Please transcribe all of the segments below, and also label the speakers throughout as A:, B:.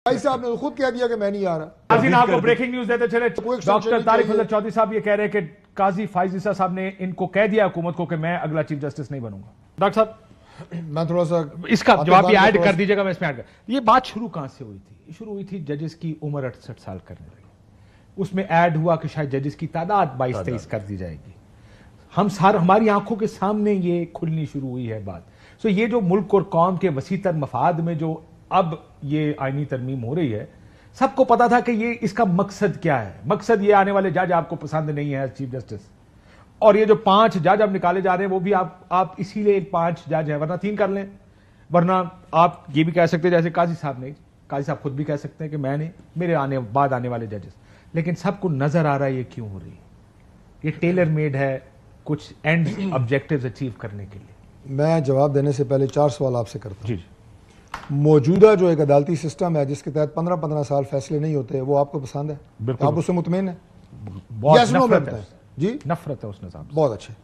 A: بھائی صاحب نے خود کہہ دیا کہ میں نہیں آ رہا۔
B: ناظرین آپ کو بریکنگ نیوز دیتے چلے، ڈاکٹر طارق حضرت چودھری صاحب یہ کہہ رہے کہ قاضی فائز عیسیٰ صاحب نے ان کو کہہ دیا حکومت کو کہ میں اگلا چیف جسٹس نہیں بنوں گا۔ ڈاکٹر صاحب
A: میں تھوڑا سا
B: اس کا جواب بھی ایڈ کر دیجیے گا، میں اس میں ایڈ کر۔ یہ بات شروع کہاں سے ہوئی تھی؟ شروع ہوئی تھی ججز کی عمر 68 سال کرنے لگی، اس میں ایڈ ہوا کہ شاید ججز کی تعداد 22-23 کر دی جائے گی۔ ہماری آنکھوں کے سامنے یہ کھلنی شروع ہوئی ہے بات۔ سو یہ جو ملک اور قوم کے وسیع تر مفاد میں جو اب یہ آئینی ترمیم ہو رہی ہے، سب کو پتا تھا کہ یہ اس کا مقصد کیا ہے۔ مقصد یہ آنے والے جج آپ کو پسند نہیں ہے چیف جسٹس، اور یہ جو 5 جج اب نکالے جا رہے ہیں وہ بھی آپ اسی لیے 5 جج ہیں، ورنہ 3 کر لیں، ورنہ آپ یہ بھی کہہ سکتے ہیں جیسے قاضی صاحب خود بھی کہہ سکتے ہیں کہ میں نے میرے بعد آنے والے ججز، لیکن سب کو نظر آ رہا ہے یہ کیوں ہو رہی ہے۔ یہ ٹیلر میڈ ہے کچھ اینڈ آبجیکٹیوز اچیو کرنے کے لیے۔
A: میں جواب دینے سے پہلے 4 سوال آپ سے کرتا ہوں۔
B: جی
A: موجودہ جو ایک عدالتی سسٹم ہے جس کے تحت 15 سال فیصلے نہیں ہوتے، وہ آپ کو پسند ہے؟
B: بالکل۔
A: آپ اس سے مطمئن ہیں؟
B: بہت نفرت ہے
A: جی،
B: نفرت ہے اس نظام سے۔
A: بہت اچھے۔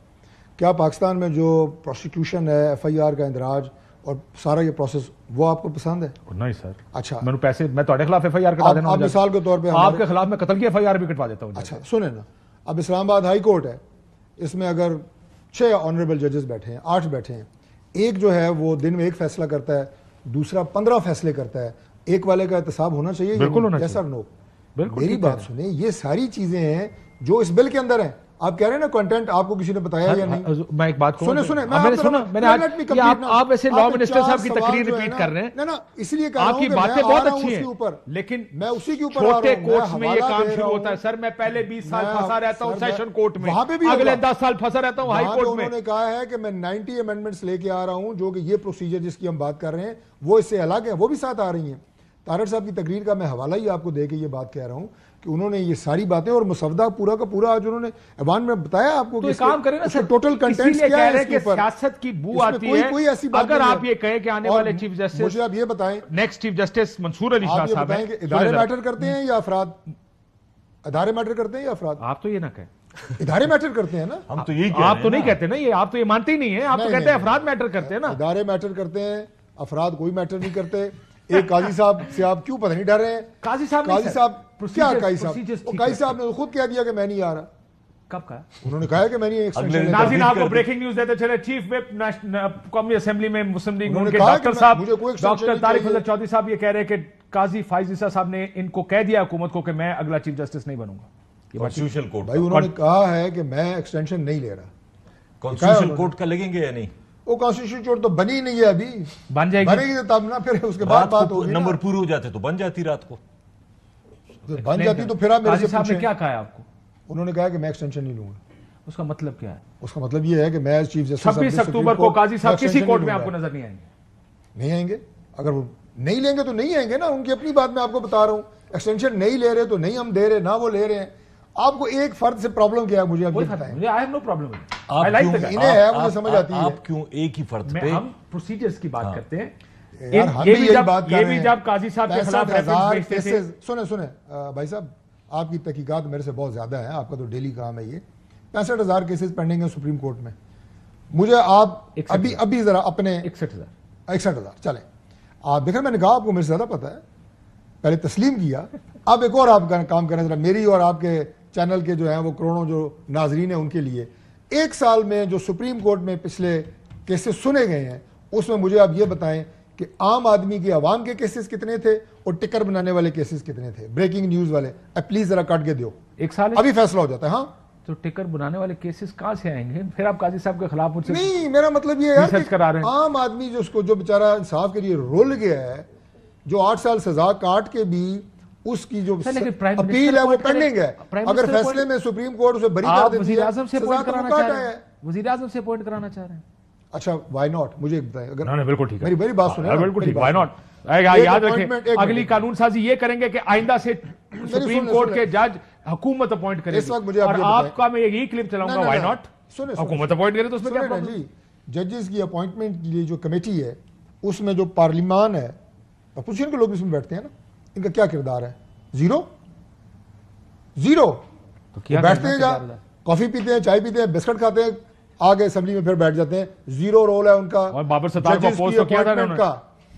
A: کیا پاکستان میں جو پروسیکیوشن ہے، FIR کا اندراج اور سارا یہ پروسیس، وہ آپ کو پسند ہے؟
B: نہیں سر۔
A: اچھا،
B: میں پیسے میں تہاڈے خلاف FIR کٹا دینا،
A: آپ مثال کے طور پہ
B: آپ کے خلاف میں قتل کی FIR بھی کٹوا دیتا ہوں۔
A: اچھا سنیں نا، اب اسلام آباد ہائی کورٹ ہے، اس میں اگر 6 آنریبل ججز بیٹھے ہیں، 8 بیٹھے ہیں، ایک جو ہے وہ دن میں 1 فیصلہ کرتا ہے، دوسرا 15 فیصلے کرتا ہے، ایک والے کا احتساب ہونا چاہیے؟
B: بالکل ہونا
A: چاہیے۔
B: چاہیے۔
A: نو،
B: بالکل
A: میری بات سنیں، یہ ساری چیزیں ہیں جو اس بل کے اندر ہیں۔ آپ کہہ رہے ہیں نا کنٹینٹ آپ کو کسی نے بتایا یا نہیں؟
B: میں ایک بات
A: سنیں
B: آپ ایسے لا منسٹر صاحب کی تقریر ریپیٹ کر رہے ہیں،
A: اس لیے
B: آپ کی باتیں بہت اچھی ہیں، لیکن
A: میں اسی کے اوپر
B: چھوٹے کورٹس میں یہ کام شروع ہوتا ہے۔ سر میں پہلے 20 سال پھنسا رہتا ہوں سیشن کورٹ میں، اگلے 10 سال پھنسا رہتا ہوں ہائی کورٹ میں۔
A: انہوں نے کہا ہے کہ میں 90 امینڈمنٹس لے کے آ رہا ہوں، جو کہ یہ پروسیجر جس کی ہم بات کر رہے ہیں وہ اس سے الگ ہے، وہ بھی ساتھ آ رہی ہیں۔ طارق صاحب کی تقریر کا میں حوالہ ہی آپ کو دے کے یہ بات کہہ رہا ہوں کہ انہوں نے یہ ساری باتیں اور مسودہ پورا کا پورا آج انہوں نے ایوان میں بتایا آپ کو کہ
B: کام کریں نا سر،
A: ٹوٹل کنٹینٹس کیا ہے اس کے اوپر۔
B: سیاست کی بو آتی ہے
A: کوئی ایسی بات
B: اگر آپ یہ کہیں کہ آنے والے چیف جسٹس،
A: مجھے آپ یہ بتائیں،
B: نیکسٹ چیف جسٹس منصور علی شاہ صاحب ہیں،
A: کہ ادارے میٹر کرتے ہیں یا افراد؟ ادارے میٹر کرتے ہیں یا افراد؟
B: آپ تو یہ نہ کہیں،
A: ادارے میٹر کرتے ہیں نا۔
C: ہم تو یہی
B: آپ تو نہیں کہتے نا، یہ آپ تو یہ مانتے ہی نہیں ہیں، آپ تو کہتے ہیں افراد میٹر کرتے ہیں نا۔
A: ادارے میٹر کرتے ہیں، افراد کوئی میٹر نہیں کرتے۔ ایک قاضی صاحب سے آپ کیوں پتہ نہیں ڈر رہے ہیں؟
B: قاضی صاحب
A: کیا قاضی صاحب نے خود کہہ دیا کہ میں نہیں آ رہا۔
B: کب کہا؟
A: انہوں نے کہا کہ میں نہیں۔
B: ناظرین آپ کو بریکنگ نیوز دیتے چلے، چیف وپ قومی اسمبلی میں مسلم لیگ نون کے ڈاکٹر صاحب ڈاکٹر طارق حضرت چودھری صاحب یہ کہہ رہے کہ قاضی فائز عیسیٰ صاحب نے ان کو کہہ دیا حکومت کو کہ میں اگلا چیف جسٹس نہیں بنوں گا۔
C: کانسٹیٹیوشن کورٹ،
A: بھائی انہوں نے کہا ہے کہ میں ایکسٹینشن نہیں لے رہا۔
C: کانسٹیٹیوشن کورٹ کا لگیں گے یا نہیں؟
A: وہ کانسٹیٹیوشن کورٹ تو بنی نہیں ہے ابھی،
B: بن جائے
A: بنے گی تب نا، پھر اس کے بعد بات ہوگی۔
C: نمبر پورے ہو جاتے تو بن جاتی رات کو،
A: بن جاتی تو پھر آپ میرے سے
B: صاحب نے کیا کہا ہے آپ کو؟
A: انہوں نے کہا کہ میں ایکسٹینشن نہیں لوں گا۔
B: اس کا مطلب کیا ہے؟
A: اس کا مطلب یہ ہے کہ میں چیف جسٹس
B: 26 اکتوبر کو قاضی صاحب کسی کورٹ میں آپ کو نظر نہیں آئیں گے؟
A: نہیں آئیں گے۔ اگر وہ نہیں لیں گے تو نہیں آئیں گے نا، ان کی اپنی بات میں آپ کو بتا رہا ہوں۔ ایکسٹینشن نہیں لے رہے تو نہیں ہم دے رہے، نہ وہ لے رہے ہیں۔ آپ کو ایک فرد سے پرابلم کیا ہے مجھے اب بتائیں۔
B: مجھے I have no problem with it.
A: انہیں ہے، مجھے سمجھ آتی ہے۔
C: آپ کیوں ایک ہی فرد پہ؟
B: ہم پروسیجرز کی بات کرتے ہیں،
A: یہ
B: بھی جب قاضی صاحب کے خلاف ریفرنس بھیجتے تھے۔
A: سنیں بھائی صاحب، آپ کی تحقیقات میرے سے بہت زیادہ ہیں، آپ کا تو ڈیلی کام ہے یہ۔ 65,000 کیسز پینڈنگ ہیں سپریم کورٹ میں۔ مجھے آپ ابھی ذرا اپنے 61,000 چلیں، آپ دیکھیں، میں نے کہا آپ کو میرے سے زیادہ پتا ہے، پہلے تسلیم کیا، اب ایک اور آپ کا کام کریں ذرا میری اور آپ کے چینل کے جو ہیں وہ کروڑوں جو ناظرین ہیں ان کے لیے۔ 1 سال میں جو سپریم کورٹ میں پچھلے کیسز سنے گئے ہیں، اس میں مجھے آپ یہ بتائیں کہ عام آدمی کے، عوام کے کیسز کتنے تھے اور ٹکر بنانے والے کیسز کتنے تھے، بریکنگ نیوز والے؟ پلیز ذرا کٹ کے دیو،
B: 1 سال
A: ابھی فیصلہ ہو جاتا ہے۔ ہاں
B: تو ٹکر بنانے والے کیسز کہاں سے آئیں گے؟ پھر آپ قاضی صاحب کے خلاف مجھ سے
A: نہیں، میرا مطلب یہ ہے کہ عام آدمی جو اس کو جو بیچارہ انصاف کے لیے رول گیا ہے، جو 8 سال سزا کاٹ کے بھی اس کی جو اپیل ہے وہ پینڈنگ ہے، اگر فیصلے میں سپریم کورٹ اسے بری کر دیتی ہے،
B: وزیر اعظم سے اپوائنٹ کرانا چاہ رہے ہیں، وزیر اعظم سے اپوائنٹ کرانا چاہ رہے ہیں۔
A: اچھا وائی ناٹ، مجھے بتائیں، اگر
B: بالکل ٹھیک ہے،
A: میری بات سنیں،
B: بالکل ٹھیک، وائی ناٹ۔ یاد رکھیں اگلی قانون سازی یہ کریں گے کہ آئندہ سے سپریم کورٹ کے جج حکومت اپوائنٹ کرے گی، اور آپ کا میں یہی کلپ چلاؤں گا، وائی ناٹ، حکومت اپوائنٹ کرے تو اس میں کیا پرابلم؟
A: جی ججز کی اپوائنٹمنٹ کے لیے جو کمیٹی ہے، اس میں جو پارلیمان ہے، اپوزیشن کے لوگ اس میں بیٹھتے ہیں نا، ان کا کیا کردار ہے؟ زیرو بیٹھتے ہیں، جہاں کافی پیتے ہیں، چائے پیتے ہیں، بسکٹ کھاتے ہیں، آگے اسمبلی میں پھر بیٹھ جاتے ہیں، زیرو رول ہے ان کا۔
B: اور بابر ستار کو اپوز تو کیا تھا انہوں نے،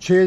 A: 6